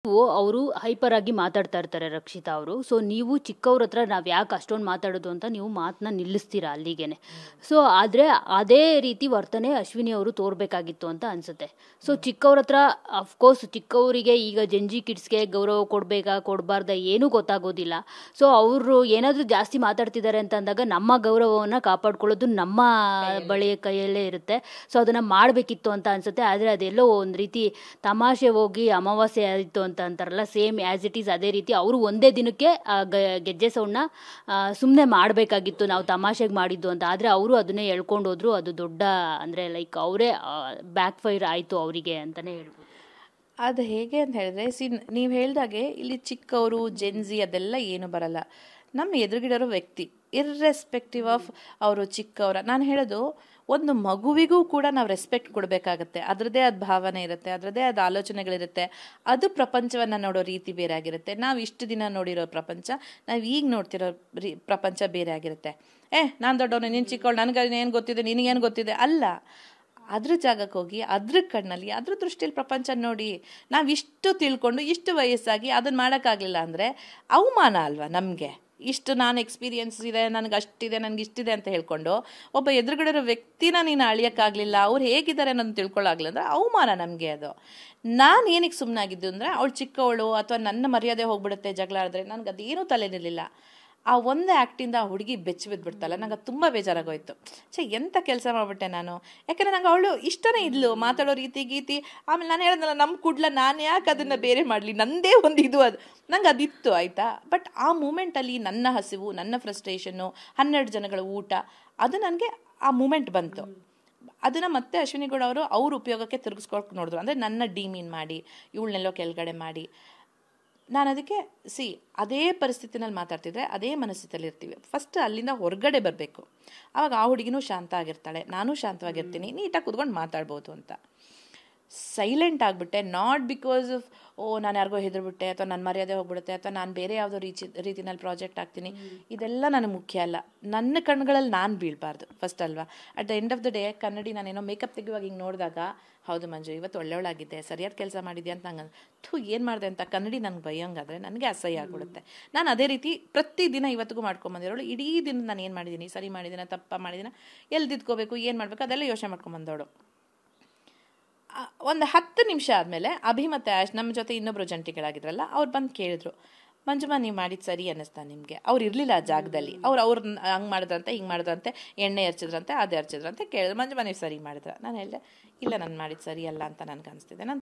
ಅವರು ಹೈಪರ್ ಆಗಿ ಮಾತಾಡ್ತಾ ಇರ್ತಾರೆ ರಕ್ಷಿತಾ ಅವರು. ಸೊ ನೀವು ಚಿಕ್ಕವ್ರ ಹತ್ರ ನಾವು ಯಾಕೆ ಅಷ್ಟೊಂದು ಮಾತಾಡೋದು ಅಂತ ನೀವು ಮಾತನ್ನ ನಿಲ್ಲಿಸ್ತೀರಾ ಅಲ್ಲಿಗೇನೆ. ಸೊ ಆದರೆ ಅದೇ ರೀತಿ ವರ್ತನೆ ಅಶ್ವಿನಿ ಅವರು ತೋರ್ಬೇಕಾಗಿತ್ತು ಅಂತ ಅನ್ಸುತ್ತೆ. ಸೊ ಚಿಕ್ಕವ್ರ ಹತ್ರ ಅಫ್ಕೋರ್ಸ್ ಚಿಕ್ಕವರಿಗೆ ಈಗ ಜಂಜಿ ಕಿಡ್ಸ್ಗೆ ಗೌರವ ಕೊಡಬೇಕಾ ಕೊಡಬಾರ್ದ ಏನೂ ಗೊತ್ತಾಗೋದಿಲ್ಲ. ಸೊ ಅವರು ಏನಾದರೂ ಜಾಸ್ತಿ ಮಾತಾಡ್ತಿದ್ದಾರೆ ಅಂತ ಅಂದಾಗ ನಮ್ಮ ಗೌರವವನ್ನು ಕಾಪಾಡ್ಕೊಳ್ಳೋದು ನಮ್ಮ ಬಳಿಯ ಕೈಯಲ್ಲೇ ಇರುತ್ತೆ. ಸೊ ಅದನ್ನು ಮಾಡಬೇಕಿತ್ತು ಅಂತ ಅನ್ಸುತ್ತೆ. ಆದರೆ ಅದೆಲ್ಲೋ ಒಂದು ರೀತಿ ತಮಾಷೆ ಹೋಗಿ ಅಮಾವಾಸ್ಯೆ ಆಯಿತು ಅಂತ ಅಂತಾರಲ್ಲ, ಸೇಮ್ ಆ್ಯಸ್ ಇಟ್ ಈಸ್ ಅದೇ ರೀತಿ ಅವರು ಒಂದೇ ದಿನಕ್ಕೆ ಗೆಜ್ಜೆ ಸೌಂಡ್ನ ಸುಮ್ಮನೆ ಮಾಡಬೇಕಾಗಿತ್ತು, ನಾವು ತಮಾಷೆಗೆ ಮಾಡಿದ್ದು ಅಂತ. ಆದರೆ ಅವರು ಅದನ್ನೇ ಹೇಳ್ಕೊಂಡು ಹೋದ್ರು. ಅದು ದೊಡ್ಡ ಅಂದರೆ ಲೈಕ್ ಅವರೇ ಬ್ಯಾಕ್ ಫೈರ್ ಆಯಿತು ಅವರಿಗೆ ಅಂತಲೇ ಹೇಳ್ಬೋದು. ಅದು ಹೇಗೆ ಅಂತ ಹೇಳಿದ್ರೆ, ನೀವು ಹೇಳ್ದಾಗೆ ಇಲ್ಲಿ ಚಿಕ್ಕವರು ಜೆನ್ಜಿ ಅದೆಲ್ಲ ಏನು ಬರಲ್ಲ. ನಮ್ಮ ಎದುರುಗಿಡರೋ ವ್ಯಕ್ತಿ ಇರ್ರೆಸ್ಪೆಕ್ಟಿವ್ ಆಫ್ ಅವರು ಚಿಕ್ಕವರ, ನಾನು ಹೇಳೋದು ಒಂದು ಮಗುವಿಗೂ ಕೂಡ ನಾವು ರೆಸ್ಪೆಕ್ಟ್ ಕೊಡಬೇಕಾಗತ್ತೆ. ಅದರದ್ದೇ ಆದ ಭಾವನೆ ಇರುತ್ತೆ, ಅದರದ್ದೇ ಆದ ಆಲೋಚನೆಗಳಿರುತ್ತೆ. ಅದು ಪ್ರಪಂಚವನ್ನು ನೋಡೋ ರೀತಿ ಬೇರೆ ಆಗಿರುತ್ತೆ. ನಾವು ಇಷ್ಟು ದಿನ ನೋಡಿರೋ ಪ್ರಪಂಚ, ನಾವು ಈಗ ನೋಡ್ತಿರೋ ಪ್ರಪಂಚ ಬೇರೆ ಆಗಿರುತ್ತೆ. ನಾನು ದೊಡ್ಡವನು, ನೀನು ಚಿಕ್ಕವಳು, ನನಗೆ ಏನು ಗೊತ್ತಿದೆ, ನಿನಗೇನು ಗೊತ್ತಿದೆ ಅಲ್ಲ. ಅದ್ರ ಜಾಗಕ್ಕೆ ಹೋಗಿ ಅದ್ರ ಕಣ್ಣಲ್ಲಿ ಅದ್ರ ದೃಷ್ಟಿಯಲ್ಲಿ ಪ್ರಪಂಚ ನೋಡಿ. ನಾವು ಇಷ್ಟು ತಿಳ್ಕೊಂಡು ಇಷ್ಟು ವಯಸ್ಸಾಗಿ ಅದನ್ನು ಮಾಡೋಕ್ಕಾಗಲಿಲ್ಲ ಅಂದರೆ ಅವಮಾನ ಅಲ್ವಾ ನಮಗೆ. ಇಷ್ಟು ನಾನು ಎಕ್ಸ್ಪೀರಿಯನ್ಸ್ ಇದೆ, ನನಗೆ ಅಷ್ಟಿದೆ, ನನಗೆ ಇಷ್ಟಿದೆ ಅಂತ ಹೇಳ್ಕೊಂಡು ಒಬ್ಬ ಎದುರುಗಡೆ ವ್ಯಕ್ತಿನ ನೀನು ಅಳಿಯೋಕ್ಕಾಗಲಿಲ್ಲ, ಅವ್ರು ಹೇಗಿದ್ದಾರೆ ಅನ್ನೋದು ತಿಳ್ಕೊಳ್ಳಾಗಲಿಲ್ಲ ಅಂದರೆ ಅವಮಾನ ನಮಗೆ. ಅದು ನಾನು ಏನಕ್ಕೆ ಸುಮ್ಮನಾಗಿದ್ದು ಅಂದರೆ ಅವಳು ಚಿಕ್ಕವಳು ಅಥವಾ ನನ್ನ ಮರ್ಯಾದೆ ಹೋಗ್ಬಿಡುತ್ತೆ ಜಗಳ ಆಡಿದ್ರೆ, ನನಗೆ ಅದೇನೂ ತಲೆನಿರಲಿಲ್ಲ. ಆ ಒಂದು ಆ್ಯಕ್ಟಿಂದ ಆ ಹುಡುಗಿ ಬೆಚ್ಚಿ ಬಿದ್ದುಬಿಡ್ತಲ್ಲ, ನಂಗೆ ಅದು ತುಂಬ ಬೇಜಾರಾಗೋಯ್ತು. ಎಂಥ ಕೆಲಸ ಮಾಡಿಬಿಟ್ಟೆ ನಾನು. ಯಾಕಂದರೆ ನಂಗೆ ಅವಳು ಇಷ್ಟನೇ ಇದ್ಲು, ಮಾತಾಡೋ ರೀತಿ ಗೀತಿ. ಆಮೇಲೆ ನಾನು ಹೇಳಿದ್ನಲ್ಲ, ನಮ್ಮ ಕುಡ್ಲ ನಾನು ಯಾಕೆ ಅದನ್ನು ಬೇರೆ ಮಾಡಲಿ, ನನ್ನದೇ ಒಂದು ಇದು ಅದು ನಂಗೆ ಅದಿತ್ತು ಆಯಿತಾ. ಬಟ್ ಆ ಮೂಮೆಂಟಲ್ಲಿ ನನ್ನ ಹಸಿವು, ನನ್ನ ಫ್ರಸ್ಟ್ರೇಷನ್ನು, 12 ಜನಗಳ ಊಟ, ಅದು ನನಗೆ ಆ ಮೂಮೆಂಟ್ ಬಂತು. ಅದನ್ನು ಮತ್ತೆ ಅಶ್ವಿನಿ ಗೌಡ ಅವರು ಅವ್ರ ಉಪಯೋಗಕ್ಕೆ ತಿರುಗಿಸ್ಕೊಳಕ್ಕೆ ನೋಡಿದ್ರು. ಅಂದರೆ ನನ್ನ ಡಿಮೀನ್ ಮಾಡಿ, ಇವಳನ್ನೆಲ್ಲೋ ಕೆಳಗಡೆ ಮಾಡಿ. ನಾನು ಅದಕ್ಕೆ ಅದೇ ಪರಿಸ್ಥಿತಿನಲ್ಲಿ ಮಾತಾಡ್ತಿದ್ರೆ ಅದೇ ಮನಸ್ಥಿತಿಯಲ್ಲಿ ಇರ್ತೀವಿ. ಫಸ್ಟ್ ಅಲ್ಲಿಂದ ಹೊರಗಡೆ ಬರಬೇಕು. ಆವಾಗ ಆ ಹುಡುಗಿನೂ ಶಾಂತ ಆಗಿರ್ತಾಳೆ, ನಾನು ಶಾಂತವಾಗಿರ್ತೀನಿ, ನೀಟಾಗಿ ಕೂತ್ಕೊಂಡು ಮಾತಾಡ್ಬೋದು ಅಂತ. ಸೈಲೆಂಟ್ ಆಗಿಬಿಟ್ಟೆ, ನಾಟ್ ಬಿಕಾಸ್ ಆಫ್ ನಾನು ಯಾರಿಗೋ ಹೆದರ್ಬಿಟ್ಟೆ ಅಥವಾ ನನ್ನ ಮರ್ಯಾದೆ ಹೋಗ್ಬಿಡುತ್ತೆ ಅಥವಾ ನಾನು ಬೇರೆ ಯಾವುದೋ ರೀತಿನಲ್ಲಿ ಪ್ರಾಜೆಕ್ಟ್ ಆಗ್ತೀನಿ, ಇದೆಲ್ಲ ನನಗೆ ಮುಖ್ಯ ಅಲ್ಲ. ನನ್ನ ಕಣ್ಗಳಲ್ಲಿ ನಾನು ಬೀಳಬಾರ್ದು ಫಸ್ಟ್ ಅಲ್ವಾ. At the end of the day ಕನ್ನಡಿ ನಾನೇನೋ ಮೇಕಪ್ ತೆಗೆಯುವಾಗ ಹಿಂಗೆ ನೋಡಿದಾಗ, ಹೌದು ಮಂಜು ಇವತ್ತು ಒಳ್ಳೆಯವಳಾಗಿದ್ದೆ, ಸರಿಯಾದ ಕೆಲಸ ಮಾಡಿದ್ದೆ ಅಂತ ನಂಗೆ ಏನು ಮಾಡಿದೆ ಅಂತ ಕನ್ನಡಿ ನನಗೆ ಬೈಯಂಗಾದರೆ ನನಗೆ ಅಸಹ್ಯ ಆಗಿಬಿಡುತ್ತೆ. ನಾನು ಅದೇ ರೀತಿ ಪ್ರತಿದಿನ ಇವತ್ತಿಗೂ ಮಾಡ್ಕೊಂಬಂದಿರೋಳು. ಇಡೀ ದಿನ ನಾನು ಏನು ಮಾಡಿದ್ದೀನಿ, ಸರಿ ಮಾಡಿದ್ದೀನ, ತಪ್ಪ ಮಾಡಿದ್ದೀನ, ಎಲ್ಲಿ ತಿದ್ಕೋಬೇಕು, ಏನು ಮಾಡಬೇಕು ಅದೆಲ್ಲ ಯೋಚನೆ ಮಾಡ್ಕೊಂಬಂದವಳು. ಒಂದು 10 ನಿಮಿಷ ಆದಮೇಲೆ ಅಭಿ ಮತ್ತು ಆಶ್ ನಮ್ಮ ಜೊತೆ ಇನ್ನೊಬ್ಬರು ಜಂಟಿಗಳಾಗಿದ್ರಲ್ಲ, ಅವ್ರು ಬಂದು ಕೇಳಿದ್ರು, ಮಂಜುಮ್ಮ ನೀವು ಮಾಡಿದ್ದು ಸರಿ ಅನ್ನಿಸ್ತಾ ನಿಮಗೆ? ಅವ್ರು ಇರಲಿಲ್ಲ ಆ ಜಾಗದಲ್ಲಿ. ಅವ್ರು ಹಂಗೆ ಮಾಡಿದ್ರಂತೆ, ಹಿಂಗೆ ಮಾಡಿದ್ರಂತೆ, ಎಣ್ಣೆ ಎರಚಿದ್ರಂತೆ, ಅದು ಎರಚಿದ್ರಂತೆ ಕೇಳಿದ್ರು. ಮಂಜುಮ್ಮ ನೀವು ಸರಿ ಮಾಡಿದ್ರ? ನಾನು ಹೇಳಿದೆ ಇಲ್ಲ, ನಾನು ಮಾಡಿದ್ದು ಸರಿ ಅಲ್ಲ ಅಂತ ನನಗೆ ಅನಿಸ್ತಿದೆ. ನಾನು